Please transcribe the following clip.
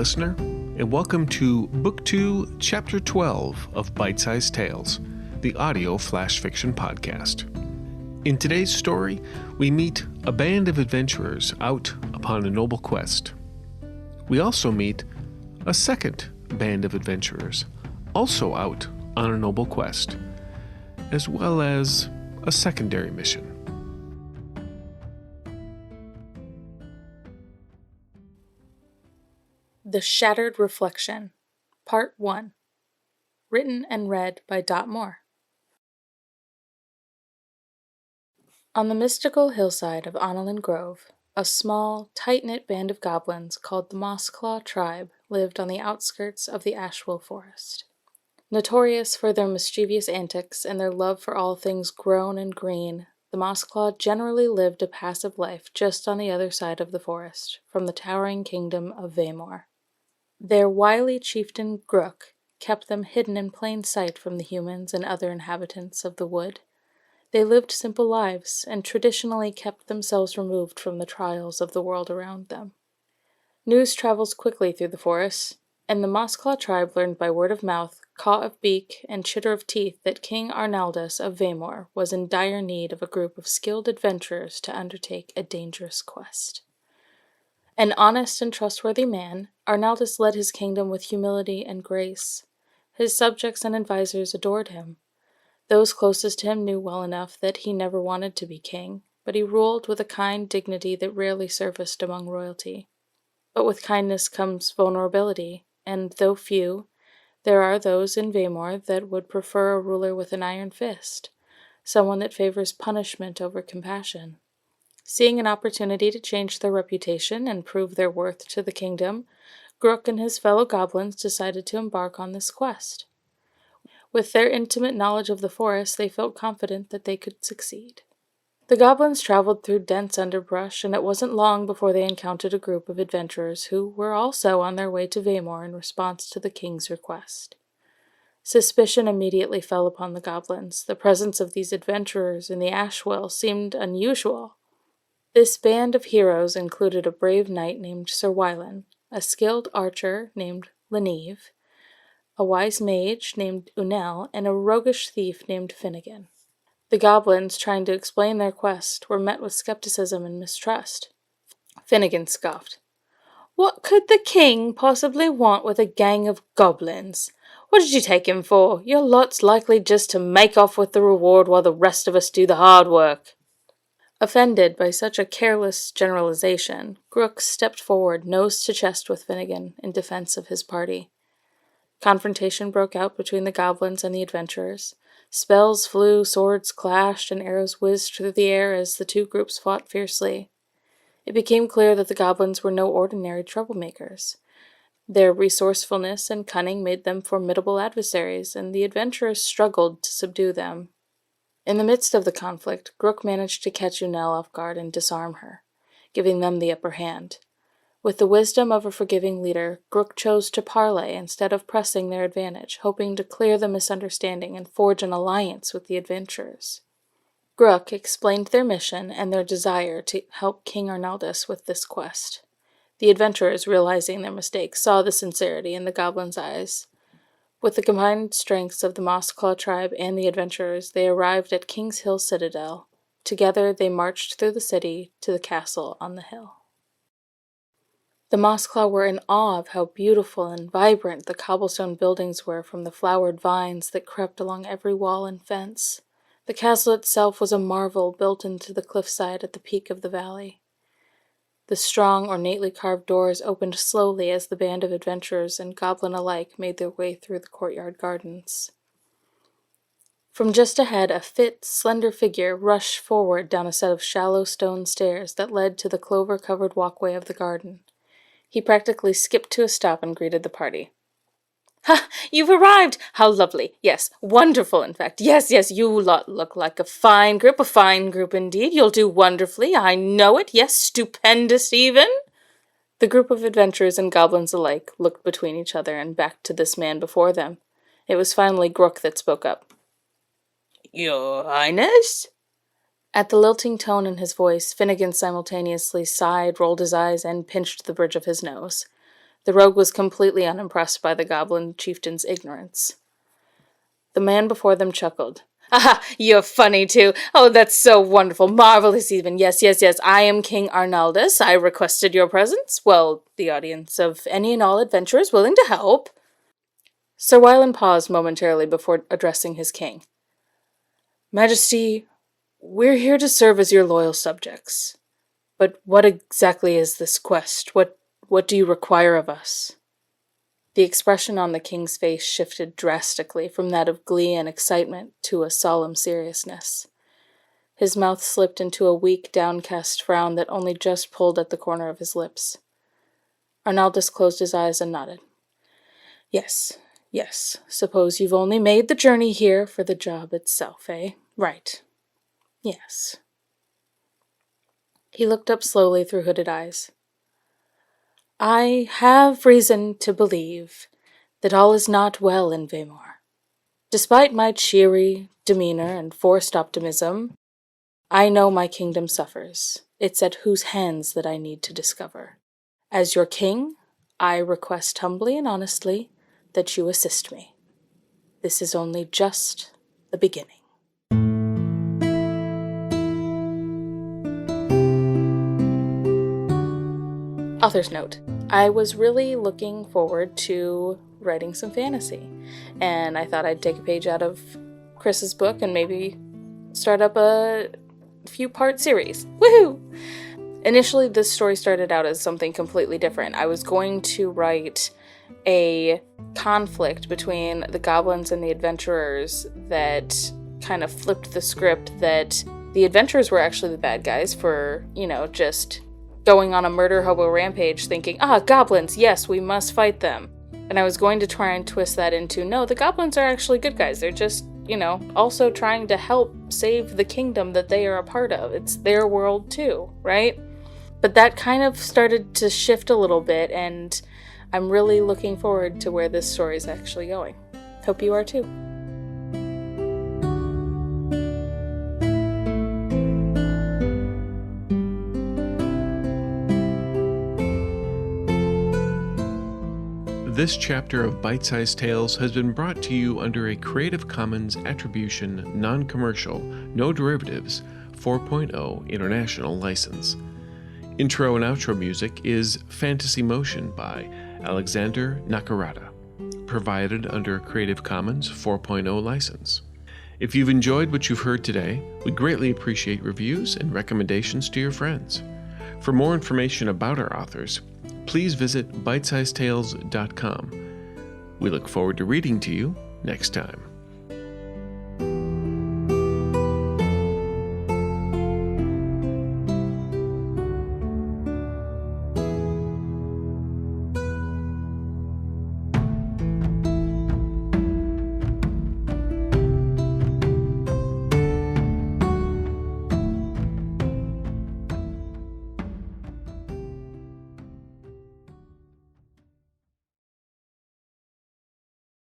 listener, and welcome to Book 2, Chapter 12 of Bite-Sized Tales, the audio flash fiction podcast. In today's story, we meet a band of adventurers out upon a noble quest. We also meet a second band of adventurers, also out on a noble quest, as well as a secondary mission. The Shattered Reflection, Part 1. Written and read by Dot Moore. On the mystical hillside of Annelin Grove, a small, tight-knit band of goblins called the Mossclaw tribe lived on the outskirts of the Ashwell Forest. Notorious for their mischievous antics and their love for all things grown and green, the Mossclaw generally lived a passive life just on the other side of the forest, from the towering kingdom of Vaymore. Their wily chieftain Grook kept them hidden in plain sight from the humans and other inhabitants of the wood. They lived simple lives and traditionally kept themselves removed from the trials of the world around them. News travels quickly through the forest, and the Mossclaw tribe learned by word of mouth, caw of beak, and chitter of teeth that King Arnaldus of Vaymore was in dire need of a group of skilled adventurers to undertake a dangerous quest. An honest and trustworthy man, Arnaldus led his kingdom with humility and grace. His subjects and advisors adored him. Those closest to him knew well enough that he never wanted to be king, but he ruled with a kind dignity that rarely surfaced among royalty. But with kindness comes vulnerability, and though few, there are those in Vaymore that would prefer a ruler with an iron fist, someone that favors punishment over compassion. Seeing an opportunity to change their reputation and prove their worth to the kingdom, Grook and his fellow goblins decided to embark on this quest. With their intimate knowledge of the forest, they felt confident that they could succeed. The goblins traveled through dense underbrush, and it wasn't long before they encountered a group of adventurers who were also on their way to Vaymore in response to the king's request. Suspicion immediately fell upon the goblins. The presence of these adventurers in the Ashwell seemed unusual. This band of heroes included a brave knight named Sir Wylan, a skilled archer named Leneve, a wise mage named Unel, and a roguish thief named Finnegan. The goblins, trying to explain their quest, were met with skepticism and mistrust. Finnegan scoffed. "What could the king possibly want with a gang of goblins? What did you take him for? Your lot's likely just to make off with the reward while the rest of us do the hard work." Offended by such a careless generalization, Grook stepped forward nose to chest with Finnegan in defense of his party. Confrontation broke out between the goblins and the adventurers. Spells flew, swords clashed, and arrows whizzed through the air as the two groups fought fiercely. It became clear that the goblins were no ordinary troublemakers. Their resourcefulness and cunning made them formidable adversaries, and the adventurers struggled to subdue them. In the midst of the conflict, Grook managed to catch Unel off guard and disarm her, giving them the upper hand. With the wisdom of a forgiving leader, Grook chose to parley instead of pressing their advantage, hoping to clear the misunderstanding and forge an alliance with the adventurers. Grook explained their mission and their desire to help King Arnaldus with this quest. The adventurers, realizing their mistake, saw the sincerity in the goblins' eyes. With the combined strengths of the Mossclaw tribe and the adventurers, they arrived at King's Hill Citadel. Together they marched through the city to the castle on the hill. The Mossclaw were in awe of how beautiful and vibrant the cobblestone buildings were from the flowered vines that crept along every wall and fence. The castle itself was a marvel built into the cliffside at the peak of the valley. The strong, ornately carved doors opened slowly as the band of adventurers and goblin alike made their way through the courtyard gardens. From just ahead, a fit, slender figure rushed forward down a set of shallow stone stairs that led to the clover-covered walkway of the garden. He practically skipped to a stop and greeted the party. "Ha! You've arrived! How lovely! Yes, wonderful, in fact. Yes, you lot look like a fine group indeed. You'll do wonderfully, I know it. Yes, stupendous even." The group of adventurers and goblins alike looked between each other and back to this man before them. It was finally Grook that spoke up. "Your Highness?" At the lilting tone in his voice, Finnegan simultaneously sighed, rolled his eyes, and pinched the bridge of his nose. The rogue was completely unimpressed by the goblin chieftain's ignorance. The man before them chuckled. "Aha, you're funny too. Oh, that's so wonderful, marvelous even. Yes, I am King Arnaldus. I requested your presence. Well, the audience of any and all adventurers willing to help." Sir Wylan paused momentarily before addressing his king. "Majesty, we're here to serve as your loyal subjects. But what exactly is this quest? What do you require of us?" The expression on the king's face shifted drastically from that of glee and excitement to a solemn seriousness. His mouth slipped into a weak, downcast frown that only just pulled at the corner of his lips. Arnaldus closed his eyes and nodded. Yes. Suppose you've only made the journey here for the job itself, eh? Right. Yes. He looked up slowly through hooded eyes. "I have reason to believe that all is not well in Vaymore. Despite my cheery demeanor and forced optimism, I know my kingdom suffers. It's at whose hands that I need to discover. As your king, I request humbly and honestly that you assist me. This is only just the beginning." Author's note. I was really looking forward to writing some fantasy, and I thought I'd take a page out of Chris's book and maybe start up a few-part series. Woohoo! Initially, this story started out as something completely different. I was going to write a conflict between the goblins and the adventurers that kind of flipped the script, that the adventurers were actually the bad guys for, just going on a murder hobo rampage thinking, goblins, yes, we must fight them. And I was going to try and twist that into, no, the goblins are actually good guys. They're just, also trying to help save the kingdom that they are a part of. It's their world too, right? But that kind of started to shift a little bit, and I'm really looking forward to where this story is actually going. Hope you are too. This chapter of Bite-Sized Tales has been brought to you under a Creative Commons Attribution, Non-Commercial, No Derivatives 4.0 International License. Intro and outro music is Fantasy Motion by Alexander Nakarada, provided under Creative Commons 4.0 license. If you've enjoyed what you've heard today, we greatly appreciate reviews and recommendations to your friends. For more information about our authors, please visit bitesizedtales.com. We look forward to reading to you next time.